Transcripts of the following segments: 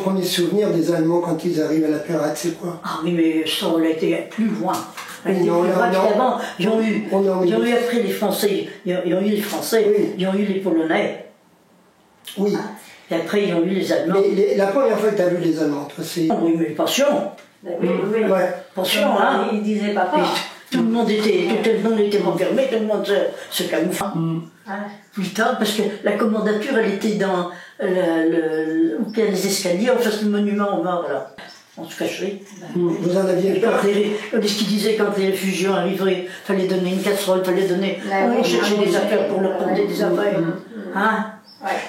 premier souvenir des Allemands quand ils arrivent à la Peyrade, c'est quoi? Ah oui, mais ça, on a été plus loin. Oui, non, Avant, ils ont eu après les Français, ils ont eu les Français, oui. Ils ont eu les Polonais. Oui. Et après, ils ont eu les Allemands. Mais la première fois que tu as vu les Allemands, toi, c'est... Oui, mais pension. Oui, oui. Ouais. Pension, hein. Il disait papa. Tout le monde était renfermé, tout le monde se camouflait. Plus tard, parce que la commandature, elle était dans où il y a les escaliers, en face du monument aux morts, là. On se cachait. Vous en aviez peur? Ce qu'ils disaient quand les réfugiés arrivaient, il fallait donner une casserole, il fallait donner... On cherchait des affaires pour leur porter des affaires. Hein?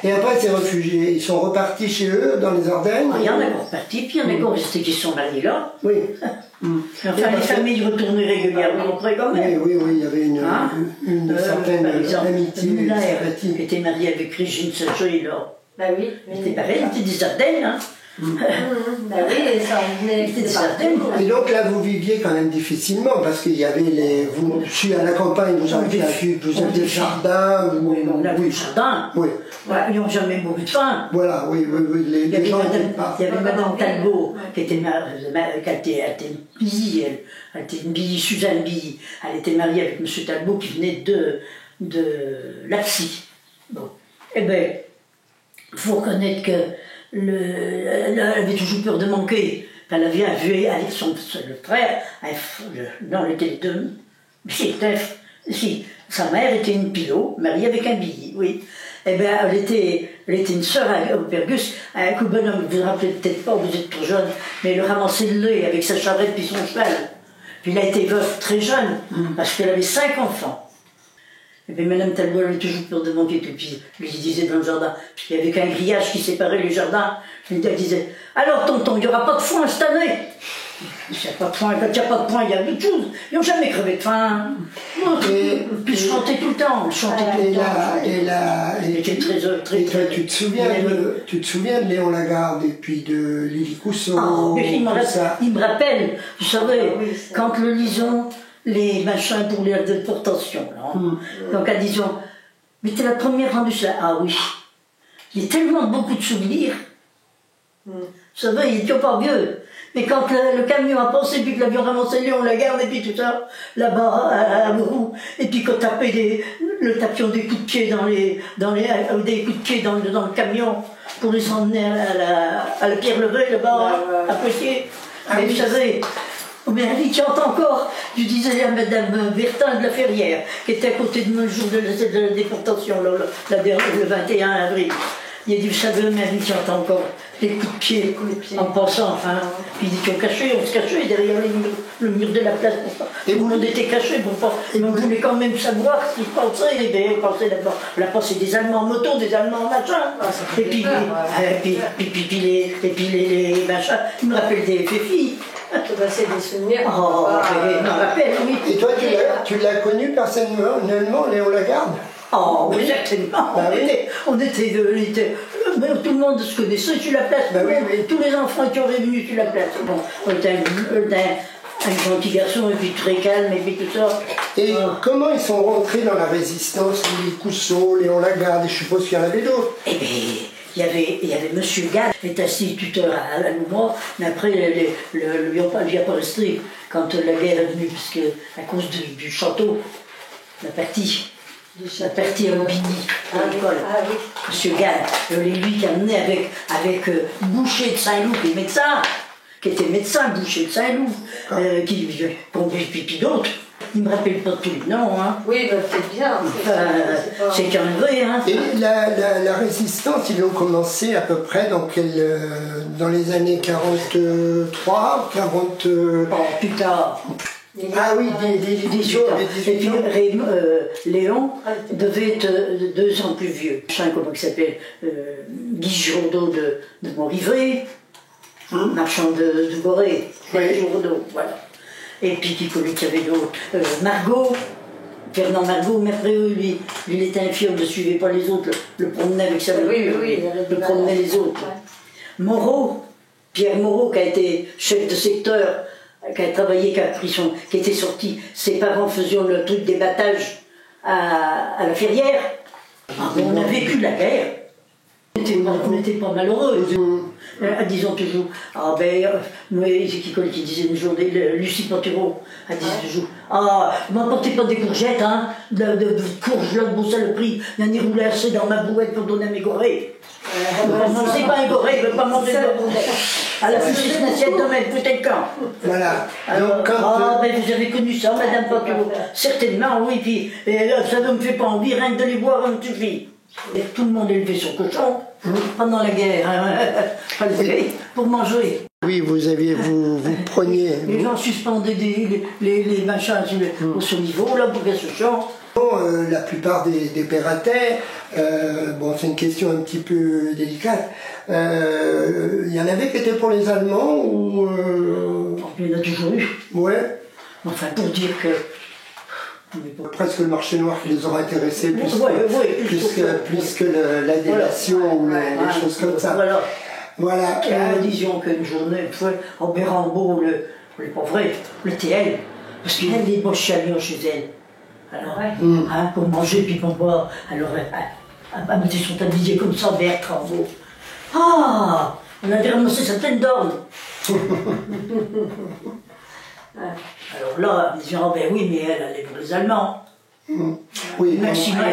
Et après, ces réfugiés, ils sont repartis chez eux, dans les Ardennes? Il y en a qui sont repartis, puis il y en a qui sont restés qui sont mariés là. Oui. Enfin, les familles retournaient régulièrement après quand même. Oui, il y avait une certaine par exemple, amitié, Muller, sympathie. qui était mariée avec Régine Saché, là. Bah oui. C'était pareil, c'était des Ardennes, hein. Bah oui, ça venait des Ardennes. Et donc là, vous viviez quand même difficilement, parce qu'il y avait les... Je suis à la campagne, vous avez des jardins... Oui, on a vu le jardin. Oui. Voilà, ils n'ont jamais mouru de faim. Voilà, oui, les gens n'étaient pas... Il y avait Madame Talbot, qui était une Billy, Suzanne Billy. Elle était mariée avec M. Talbot, qui venait de Lapsy. Bon. Eh bien, il faut reconnaître que elle avait toujours peur de manquer. Elle avait vu avec le frère, non, elle était deux. Si, sa mère était une pilot, mariée avec un billet, oui. Eh bien, elle était une sœur au Pergus, un coup bonhomme, vous vous rappelez peut-être pas, vous êtes trop jeune, mais elle ramassait le lait avec sa charrette puis son cheval. Puis il a été veuf très jeune, parce qu'elle avait 5 enfants. Et bien Madame Talbot avait toujours peur de manquer, puis lui disait dans le jardin, parce qu'il n'y avait qu'un grillage qui séparait les jardins, elle disait « Alors tonton, il n'y aura pas de foin cette année ?» Il n'y a pas de foin, quand il n'y a pas de foin, il y a d'autres choses. Ils n'ont jamais crevé de faim. Puis je chantais tout le temps, Et toi, tu te souviens de Léon Lagarde et puis de Lily Cousseau, il me rappelle, vous savez, quand le lisons, les machins pour les déportations. Donc, à disons, mais t'es la première rendue ça. Ah oui, il y a tellement beaucoup de souvenirs. Vous savez, il n'était pas vieux. Mais quand le camion a passé, puis que l'avion ramassé Léon Lagarde, et puis tout ça, là-bas, à Mourou, et puis qu'on tapait le tapion des coups de pied des coups de pied dans le camion pour les emmener à la Pierre Levée, là-bas, à Poitiers. Mais vous savez, mais elle qui entend encore, je disais à Madame Bertin de la Ferrière, qui était à côté de moi le jour de la déportation, le 21 avril. Il a dit, vous savez, mais elle qui entend encore les coups de pied, en passant, enfin. Puis il dit qu'on se cachait derrière le mur de la place. Et tout le monde était caché, mais on voulait quand même savoir ce qu'ils pensaient. Et bien, on pensait d'abord, là, c'est des Allemands en moto, des Allemands en machin. Et puis les machins, ils me rappellent des filles. C'est des souvenirs. Oh, je me rappelle, oui. Et toi, tu l'as connu personnellement, Léon Lagarde? Oh, oui, certainement. Bah, on était tout le monde se connaissait sur la place. Bah, oui. Tous les enfants qui auraient venu sur la place. Bon, on était un gentil garçon, et puis très calme, et puis tout ça. Et comment ils sont rentrés dans la résistance, Lily Cousseau, Léon Lagarde, et je suppose qu'il y en avait d'autres? Eh bien, il y avait M. Gall, qui est instituteur à la Louvois, mais après, lui a pas resté quand la guerre est venue, parce que, à cause du château, la partie à Aubigny, à l'école. Monsieur Gall, lui qui a amené avec Boucher de Saint-Loup, qui était médecin, Boucher de Saint-Loup, puis d'autres. Il ne me rappelle pas tous les noms. Hein. Oui, bah, c'est bien. C'est qu'il y en avait. Hein. Et la résistance, ils l'ont commencé à peu près dans les années 43, 40... plus tard. Ah oui, des jours. Et puis Léon devait être 2 ans plus vieux. Comment il s'appelle Guy Giraudot de Montrivray, marchand de Boré. Oui. Giraudot, voilà. Et puis qui connaît qu'il y avait d'autres. Margot, Fernand Margot, mais après eux, lui, il était infirme, ne suivait pas les autres, le promenait avec sa voiture, le promenait les autres. Moreau, Pierre Moreau, qui a été chef de secteur, qui a travaillé, qui était sorti, ses parents faisaient le truc des battages à la Ferrière. On a vécu la guerre. On n'était pas malheureux. disons toujours, ah ben, c'est qui disait une journée, Lucie Pontero, elle disait toujours, ah, m'apportez pas des courgettes, hein, de courges là, de beau saloperie, il y en a roulé assez dans ma bouette pour donner à mes gorées. C'est pas un goré, il veut pas manger de boulet. À la plus c'est une assiette de même, peut-être quand. Voilà. Alors, Donc, ben vous avez connu ça, Madame Pontero. Certainement, oui, puis ça ne me fait pas envie, rien que de les voir, ça me suffit. Et tout le monde est levé sur cochon pendant la guerre, pour manger. oui, vous preniez... Les gens suspendaient les machins au ce niveau, là, pour faire ce champ. La plupart des Perratais, bon c'est une question un petit peu délicate, il y en avait qui étaient pour les Allemands ou... Il y en a toujours eu. Ouais. Enfin, pour dire que... Presque le marché noir qui les aura intéressés plus que la délation ou les choses comme ça. Voilà. Disons qu'une journée, une fois, en Bérambeau, le pauvre, le TL, parce qu'il y a des beaux chalions chez elle. Alors, hein, pour manger puis pour boire. Alors, ils sont habillés comme ça, vert, travaux. Ah, on a ramassé sa pleine d'orne. Alors là, ils disaient, oh ben oui, mais elle est pour les Allemands. Oui, Maxima,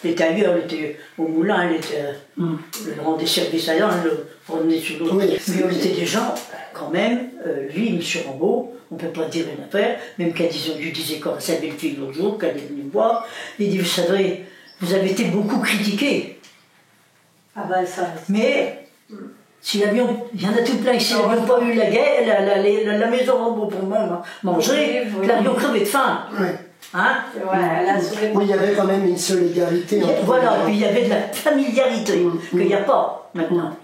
était ailleurs, elle était au moulin, elle était le rendait service à l'un, le promenait sur l'autre. Oui, mais on était des gens, quand même, lui, M. Rambaud, on ne peut pas dire une affaire, même qu'à disons, je disais quand sa belle-fille l'autre jour, qu'elle est venue me voir, il dit, vous savez, vous avez été beaucoup critiqués. Ah ben ça. Mais, si l'avion, il y en a tout plein ici, n'avions pas eu la guerre, la maison Rambaud pour manger, l'avion crevé de faim. Oui. Hein? Oui, il y avait quand même une solidarité. Voilà, puis il y avait de la familiarité, qu'il n'y a pas maintenant.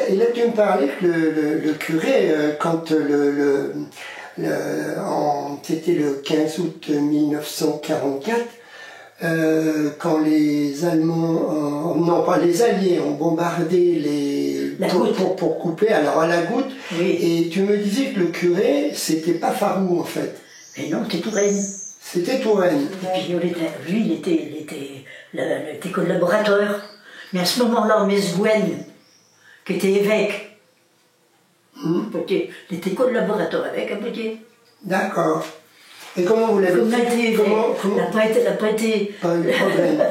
Et là, tu me parlais que le curé, quand c'était le 15 août 1944, quand les Allemands, non pas les Alliés, ont bombardé pour couper, alors à la goutte, oui. Et tu me disais que le curé, c'était pas Farou en fait. Mais non, c'était Touraine. C'était Touraine. Et puis lui, il était collaborateur. Mais à ce moment-là, Mesgouen, qui était évêque, il était collaborateur avec un petit. D'accord. Et comment vous l'avez su? Il n'a pas été... Pas de problème.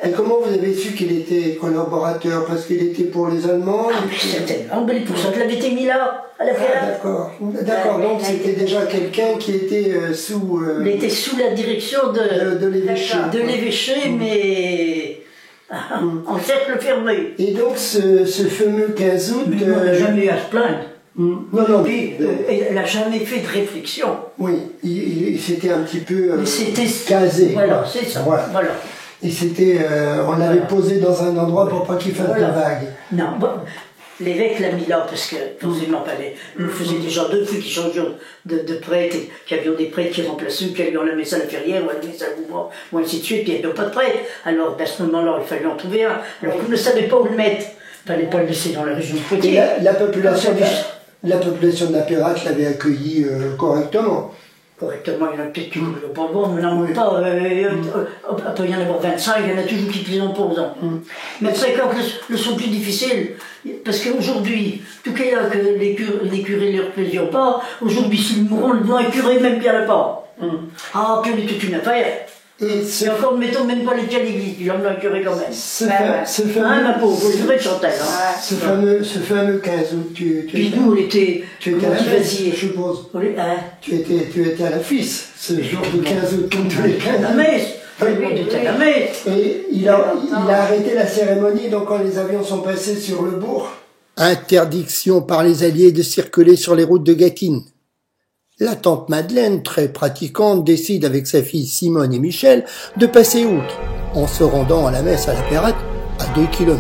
Et comment vous avez su qu'il était collaborateur? Parce qu'il était pour les Allemands? Certainement, mais pour ça qu'il avait été mis là, à la ferme. D'accord. D'accord, donc c'était déjà quelqu'un qui était sous... Il était sous la direction de l'évêché. De l'évêché, mais... en cercle fermé. Et donc ce fameux 15 août... Mais on n'a jamais eu à se plaindre. Non, elle n'a jamais fait de réflexion. Oui, il s'était un petit peu casé. Voilà, c'est ça. Voilà. Et c'était, on l'avait posé dans un endroit pour pas qu'il fasse de vagues. Non, bon, l'évêque l'a mis là parce que forcément nous faisait déjà deux filles qui changeaient de prêtres, qui avions des prêtres qui remplaçaient, qui avions la messe à la Ferrière, ou la messe à Louvre, ou ainsi de suite, puis il n'y avait pas de prêtre. Alors, à ce moment-là, il fallait en trouver un. Alors qu'on ne savait pas où le mettre. Il ne fallait pas le laisser dans la région de Poitiers. Et la population de la Pérate l'avait accueilli correctement. Correctement, il y en a peut-être qui ne voulaient pas bon, mais n'en pas. Il y en a 25, il y en a toujours qui les imposent. Mais c'est quand le sont plus difficiles, parce qu'aujourd'hui, tout cas que les curés ne leur plaisirent pas, aujourd'hui s'ils mourront, le blanc est curé même bien le pas. Ah, puis on est toute une affaire. Et encore, mettons même pas les pieds à l'église, il en a un curé quand même. Ce fameux, ma pauvre, le curé de Chantal. Ce fameux 15 août, puis nous, on était... Tu étais à la messe, je suppose. Tu étais à la FIS, ce jour du 15 août, comme tous les 15 août. À la messe. Et il a arrêté la cérémonie, donc quand les avions sont passés sur le bourg. Interdiction par les Alliés de circuler sur les routes de Gâtine. La tante Madeleine, très pratiquante, décide avec sa fille Simone et Michel de passer outre, en se rendant à la messe à la Pérate, à 2 km.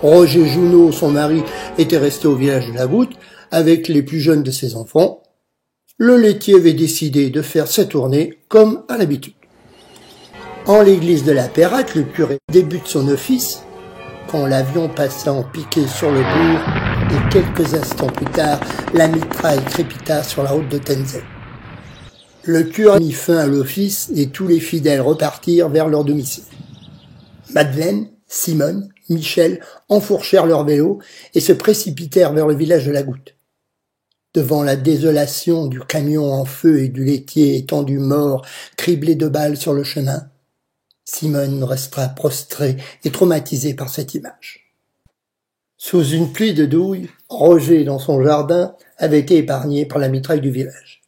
Roger Jounot, son mari, était resté au village de la Goutte avec les plus jeunes de ses enfants. Le laitier avait décidé de faire sa tournée comme à l'habitude. En l'église de la Pérate, le curé débute son office quand l'avion passa en piqué sur le bourg et quelques instants plus tard, la mitraille crépita sur la route de Tenzel. Le curé mit fin à l'office et tous les fidèles repartirent vers leur domicile. Madeleine, Simone, Michel enfourchèrent leur vélo et se précipitèrent vers le village de la Goutte. Devant la désolation du camion en feu et du laitier étendu mort, criblé de balles sur le chemin, Simone resta prostrée et traumatisée par cette image. Sous une pluie de douilles, Roger, dans son jardin, avait été épargné par la mitraille du village.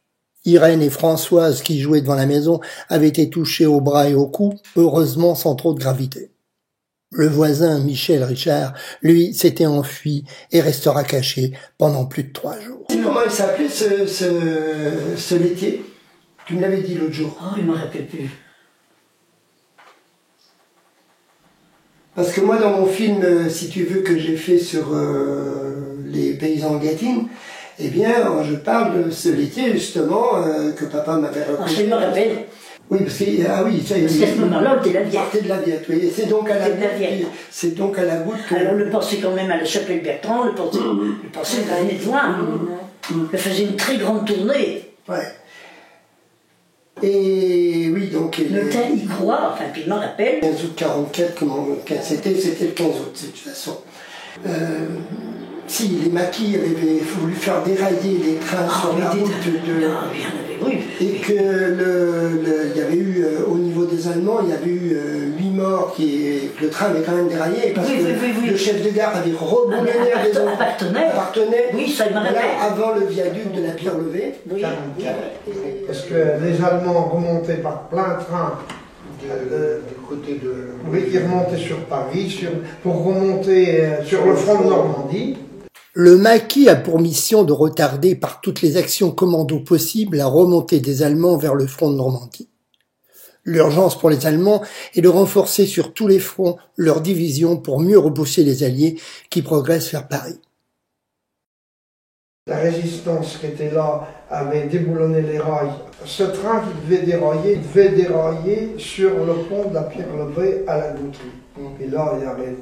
Irène et Françoise, qui jouaient devant la maison, avaient été touchées au bras et au cou, heureusement sans trop de gravité. Le voisin, Michel Richard, lui, s'était enfui et restera caché pendant plus de 3 jours. Comment il s'appelait ce laitier? Tu me l'avais dit l'autre jour. Oh, il ne me rappelle plus. Parce que moi, dans mon film, si tu veux, que j'ai fait sur les paysans de Gâtine, eh bien, je parle de ce laitier, justement, que papa m'avait raconté. Je me rappelle. Oui, parce que, ah oui, ça, parce qu'à ce moment-là, on était la Viette. C'était de la Viette, oui. Et c'est donc à la Goutte que... Alors, le pensait quand même à la chapelle Bertrand, le pensait venait de loin. Il faisait une très grande tournée. Ouais. Et oui, donc... Le temps y croit, enfin, puis il m'en rappelle. 15 août 44, c'était le 15 août, de toute façon. Si, les maquis avaient voulu faire dérailler les trains sur la route de... Oui. Et que il y avait eu, au niveau des Allemands, il y avait eu 8 morts, le train avait quand même déraillé, parce que le chef de gare avait appartenait oui, ça, il m'en rappelle. Avant le viaduc de la Pierre-Levée. Oui. Parce que les Allemands remontaient par plein train du côté de... Oui, ils remontaient sur Paris, pour remonter sur le front de Normandie. Le maquis a pour mission de retarder par toutes les actions commando possibles la remontée des Allemands vers le front de Normandie. L'urgence pour les Allemands est de renforcer sur tous les fronts leur division pour mieux repousser les Alliés qui progressent vers Paris. La résistance qui était là avait déboulonné les rails. Ce train qui devait dérailler sur le pont de la Pierre-Levée à la Goutte. Et là, il y avait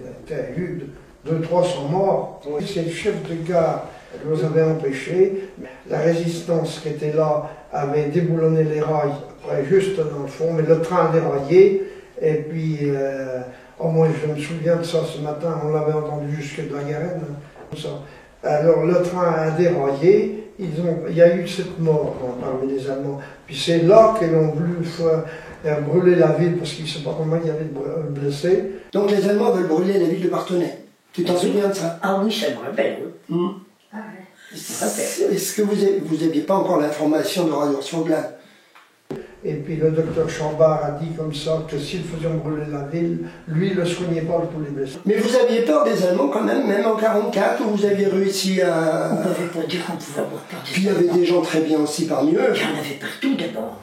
eu 200-300 morts. C'est le chef de gare qui nous avait empêchés. La résistance qui était là avait déboulonné les rails, après juste dans le fond, mais le train a déraillé. Et puis, moi je me souviens de ça ce matin, on l'avait entendu jusque de la Garenne. Alors le train a déraillé, il y a eu 7 morts parmi les Allemands. Puis c'est là qu'ils ont voulu brûler la ville, parce qu'ils ne savent pas comment il y avait de blessés. Donc les Allemands veulent brûler la ville de Parthenay. Tu t'en souviens de ça? Ah oui, ça me rappelle. Est-ce que vous n'aviez pas encore l'information de Radio Glane? Et puis le docteur Chambard a dit comme ça que s'ils faisaient brûler la ville, lui ne le soignait pas pour les blessés. Mais vous aviez peur des Allemands quand même en 1944, ou vous aviez réussi à... On ne pouvait pas dire qu'on pouvait avoir peur des Allemands. Puis il y avait des gens très bien aussi parmi eux. Il y en avait partout d'abord.